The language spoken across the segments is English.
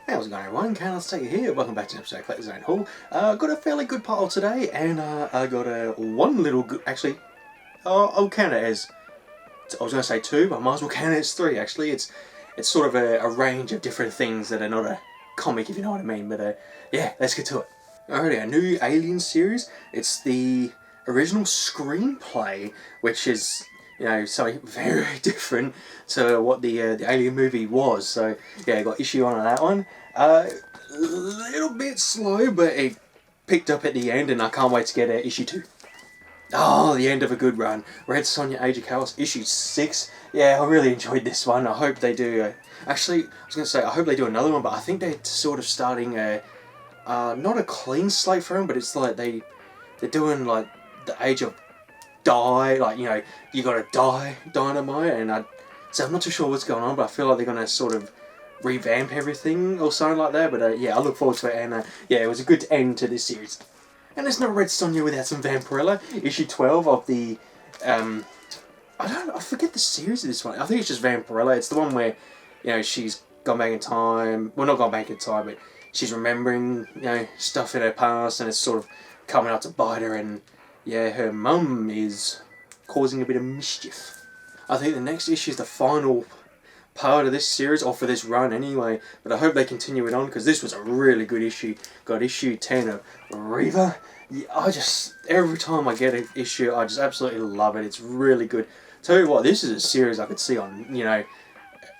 How's it going, everyone? Let's take it here. Welcome back to an episode of Collectors Zone Hall. Got a fairly good pile today, and I got one little good. Actually, I'll count it as. I was going to say two, but I might as well count it as three. Actually, it's sort of a range of different things that are not a comic, if you know what I mean. But yeah, let's get to it. Alrighty, a new Alien series. It's the original screenplay, which is, you know, something very different to what the Alien movie was. So yeah, I got issue on that one. A little bit slow, but it picked up at the end, and I can't wait to get issue 2. Oh, the end of a good run. Red Sonja Age of Chaos, issue 6. Yeah, I really enjoyed this one. I hope they do. Actually, I was going to say, I hope they do another one, but I think they're sort of starting not a clean slate for them, but it's like they're doing like the Age of Die, like, you know, you gotta die dynamite, and so I'm not too sure what's going on, but I feel like they're gonna sort of revamp everything or something like that. But yeah, I look forward to it, and yeah, it was a good end to this series. And there's no Red Sonja without some Vampirella. Issue 12 of the I forget the series of this one. I think it's just Vampirella. It's the one where, you know, she's gone back in time. Well, not gone back in time, but she's remembering, you know, stuff in her past, and it's sort of coming out to bite her, and yeah, her mum is causing a bit of mischief. I think the next issue is the final part of this series, or for this run anyway, but I hope they continue it on, because this was a really good issue. Got issue 10 of Reva. Yeah, every time I get an issue, I just absolutely love it. It's really good. Tell you what, this is a series I could see on, you know,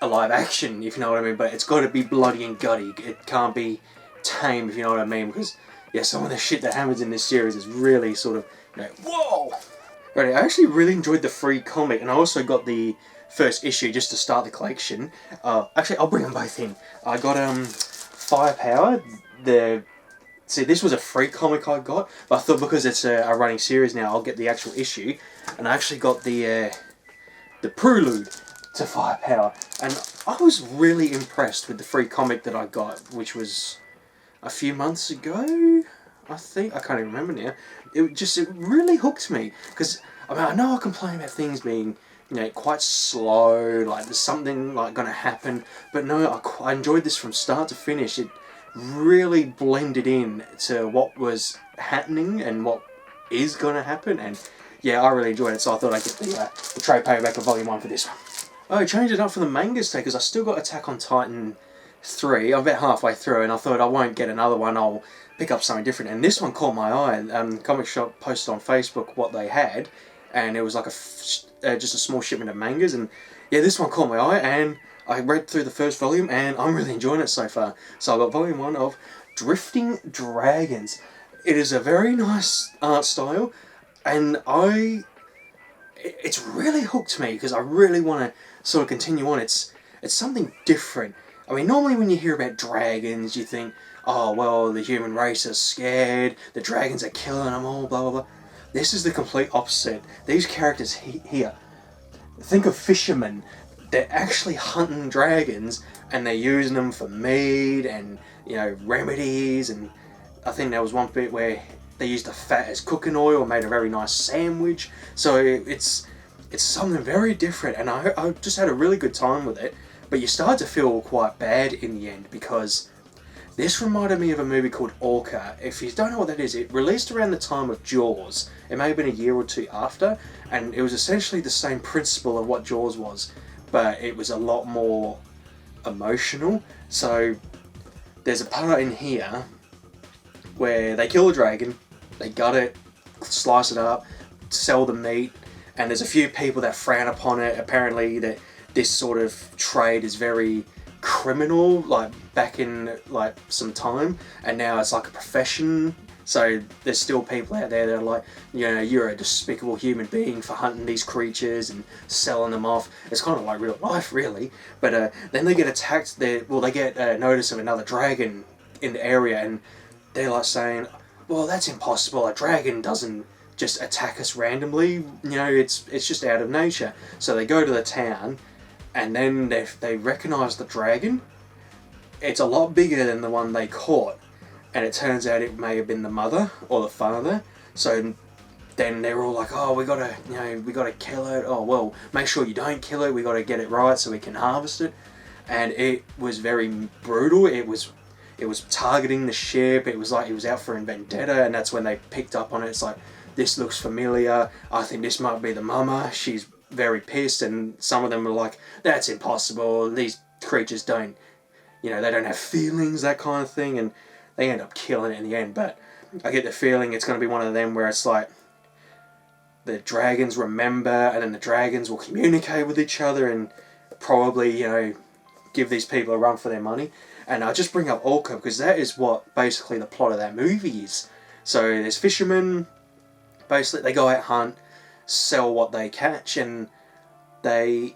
a live action, if you know what I mean, but it's got to be bloody and gutty. It can't be tame, if you know what I mean, because yeah, some of the shit that happens in this series is really sort of, you know, whoa! Right, I actually really enjoyed the free comic, and I also got the first issue just to start the collection. Actually, I'll bring them both in. I got Firepower. See, this was a free comic I got, but I thought because it's a running series now, I'll get the actual issue. And I actually got the prelude to Firepower, and I was really impressed with the free comic that I got, which was a few months ago, I think. I can't even remember now. It really hooked me, because I mean, I know I complain about things being, you know, quite slow, like there's something like going to happen, but no, I enjoyed this from start to finish. It really blended in to what was happening and what is going to happen, and yeah, I really enjoyed it, so I thought I'd get the trade paperback of Volume 1 for this one. I changed it up for the mangas today, because I still got Attack on Titan 3. I'm about halfway through, and I thought I won't get another one, I'll pick up something different, and this one caught my eye. Comic Shop posted on Facebook what they had, and it was like just a small shipment of mangas, and yeah, this one caught my eye, and I read through the first volume, and I'm really enjoying it so far. So I got Volume 1 of Drifting Dragons. It is a very nice art style, and it's really hooked me, because I really want to sort of continue on. It's something different. I mean, normally when you hear about dragons, you think, oh, well, the human race is scared, the dragons are killing them all, blah, blah, blah. This is the complete opposite. These characters here, think of fishermen. They're actually hunting dragons, and they're using them for meat and, you know, remedies, and I think there was one bit where they used the fat as cooking oil and made a very nice sandwich. So it's something very different, and I just had a really good time with it. But you start to feel quite bad in the end, because this reminded me of a movie called Orca. If you don't know what that is, it released around the time of Jaws. It may have been a year or two after, and it was essentially the same principle of what Jaws was, but it was a lot more emotional. So there's a part in here where they kill a dragon, they gut it, slice it up, sell the meat, and there's a few people that frown upon it. Apparently that this sort of trade is very criminal, like back in like some time, and now it's like a profession. So there's still people out there that are like, you know, you're a despicable human being for hunting these creatures and selling them off. It's kind of like real life, really. But then they get attacked. They get notice of another dragon in the area, and they're like saying, well, that's impossible. A dragon doesn't just attack us randomly. You know, it's just out of nature. So they go to the town, and then they recognise the dragon. It's a lot bigger than the one they caught, and it turns out it may have been the mother or the father. So then they're all like, oh, we gotta kill it. Oh, well, make sure you don't kill it. We gotta get it right so we can harvest it. and it was very brutal. It was targeting the ship. It was like it was out for a vendetta, and that's when they picked up on it. It's like, this looks familiar. I think this might be the mama. She's very pissed, and some of them are like, that's impossible. These creatures don't, they don't have feelings, that kind of thing, and they end up killing it in the end. But I get the feeling it's going to be one of them where it's like the dragons remember, and then the dragons will communicate with each other and probably, give these people a run for their money. And I just bring up Orca because that is what basically the plot of that movie is. So there's fishermen, basically they go out hunt, sell what they catch, and I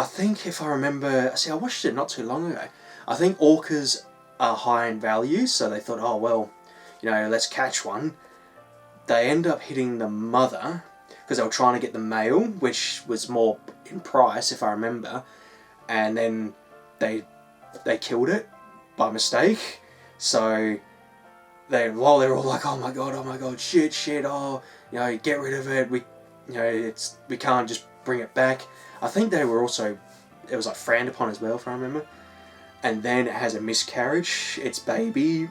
think if I remember, I watched it not too long ago, I think orcas are high in value, so they thought, oh well, let's catch one. They end up hitting the mother, because they were trying to get the male, which was more in price if I remember, and then they killed it by mistake. So while they're all like, oh my god, shit, oh, get rid of it, we can't just bring it back. I think they were also, it was like frowned upon as well, if I remember. And then it has a miscarriage, its baby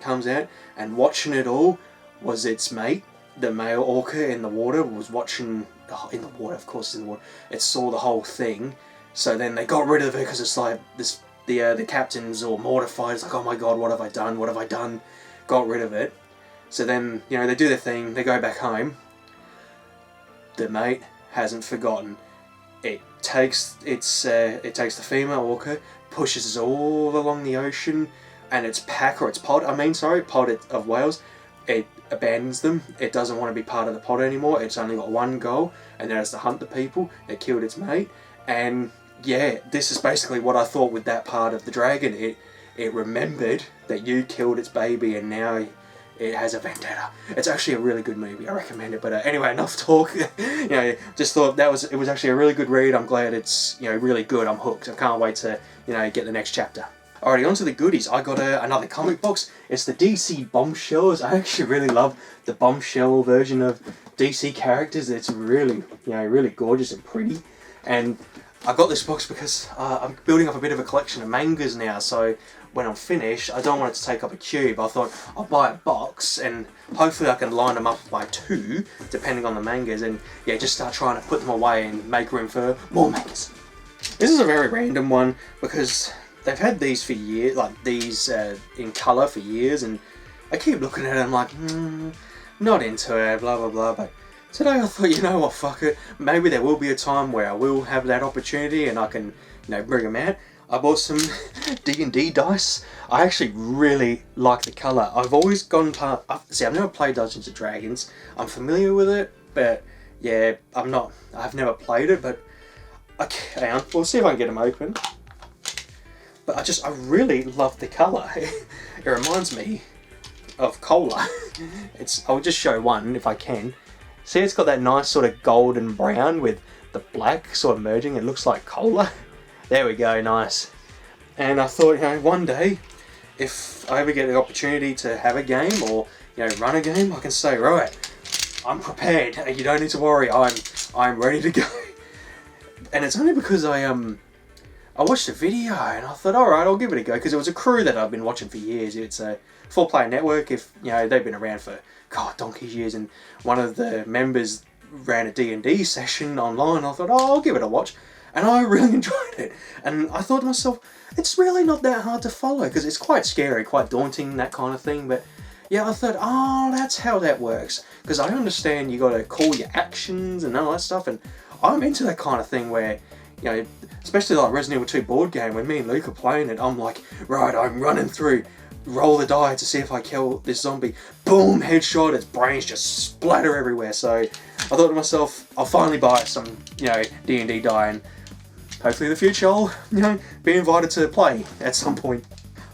comes out, and watching it all was its mate, the male orca in the water, was watching, in the water, of course, in the water, it saw the whole thing. So then they got rid of it because it's like this, the captain's all mortified. It's like, oh my god, what have I done? Got rid of it. So then, they do their thing, they go back home. The mate hasn't forgotten. It takes the female orca, pushes it all along the ocean, and its pod of whales, it abandons them. It doesn't want to be part of the pod anymore. It's only got one goal, and that is to hunt the people that killed its mate. And yeah, this is basically what I thought with that part of the dragon. It remembered that you killed its baby, and now it has a vendetta. It's actually a really good movie. I recommend it. But anyway, enough talk. Just thought it was actually a really good read. I'm glad it's really good. I'm hooked. I can't wait to get the next chapter. Alrighty, on to the goodies. I got another comic box. It's the DC Bombshells. I actually really love the Bombshell version of DC characters. It's really, really gorgeous and pretty. And I got this box because I'm building up a bit of a collection of mangas now. So when I'm finished, I don't want it to take up a cube. I thought I'll buy a box and hopefully I can line them up by 2, depending on the mangas. And yeah, just start trying to put them away and make room for more mangas. This is a very random one because they've had these for years, like these in colour for years, and I keep looking at it and I'm like, not into it, blah blah blah. But today I thought, what, fuck it. Maybe there will be a time where I will have that opportunity and I can, bring them out. I bought some D&D dice. I actually really like the colour. I've always gone past... I've never played Dungeons & Dragons. I'm familiar with it, but yeah, I've never played it, but... Okay, hang on. We'll see if I can get them open. But I really love the colour. It reminds me of cola. I'll just show one if I can. See, it's got that nice sort of golden brown with the black sort of merging. It looks like cola. There we go, nice. And I thought, one day, if I ever get the opportunity to have a game or, run a game, I can say, right, I'm prepared. You don't need to worry. I'm ready to go. And it's only because I watched a video and I thought, all right, I'll give it a go, because it was a crew that I've been watching for years. It's a 4-player network. They've been around for donkey's years, and one of the members ran a D&D session online. I thought, I'll give it a watch. And I really enjoyed it. And I thought to myself, it's really not that hard to follow, because it's quite scary, quite daunting, that kind of thing. But yeah, I thought, that's how that works. Because I understand you got to call your actions and all that stuff. And I'm into that kind of thing where, especially like Resident Evil 2 board game, when me and Luke are playing it, I'm like, right, I'm running through, roll the die to see if I kill this zombie. Boom, headshot, its brains just splatter everywhere. So I thought to myself, I'll finally buy some, D&D die, and hopefully in the future I'll, be invited to play at some point.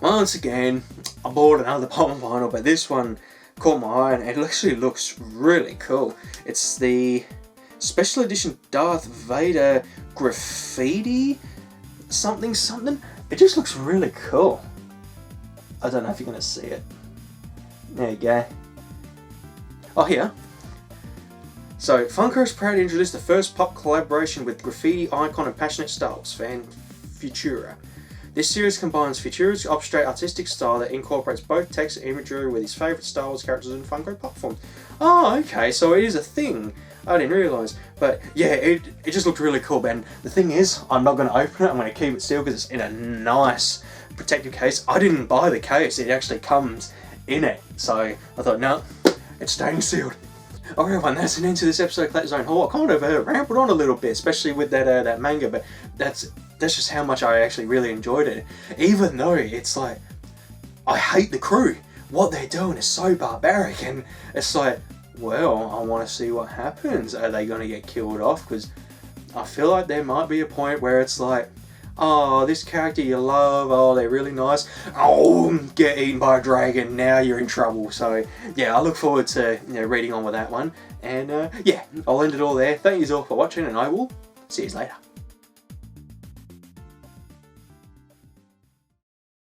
Once again, I bought another bottom vinyl, but this one caught my eye and it actually looks really cool. It's the Special Edition Darth Vader graffiti something. It just looks really cool. I don't know if you're going to see it. There you go. Oh, here. So, Funko is proud to introduce the first pop collaboration with graffiti icon and passionate Star Wars fan, Futura. This series combines Futura's abstract artistic style that incorporates both text and imagery with his favourite Star Wars characters and Funko Pop form. Oh, okay, so it is a thing. I didn't realise. But yeah, it just looked really cool. And the thing is, I'm not going to open it. I'm going to keep it sealed because it's in a nice protective case. I didn't buy the case. It actually comes in it. So I thought, no, it's staying sealed. Alright everyone, that's an end to this episode of Collector's Zone Haul. I kind of rambled on a little bit, especially with that manga, but that's just how much I actually really enjoyed it. Even though it's like, I hate the crew. What they're doing is so barbaric, and it's like, well, I want to see what happens. Are they going to get killed off? Because I feel like there might be a point where it's like, oh, this character you love, oh, they're really nice. Oh, get eaten by a dragon, now you're in trouble. So, yeah, I look forward to reading on with that one. And, yeah, I'll end it all there. Thank you all for watching, and I will see you later.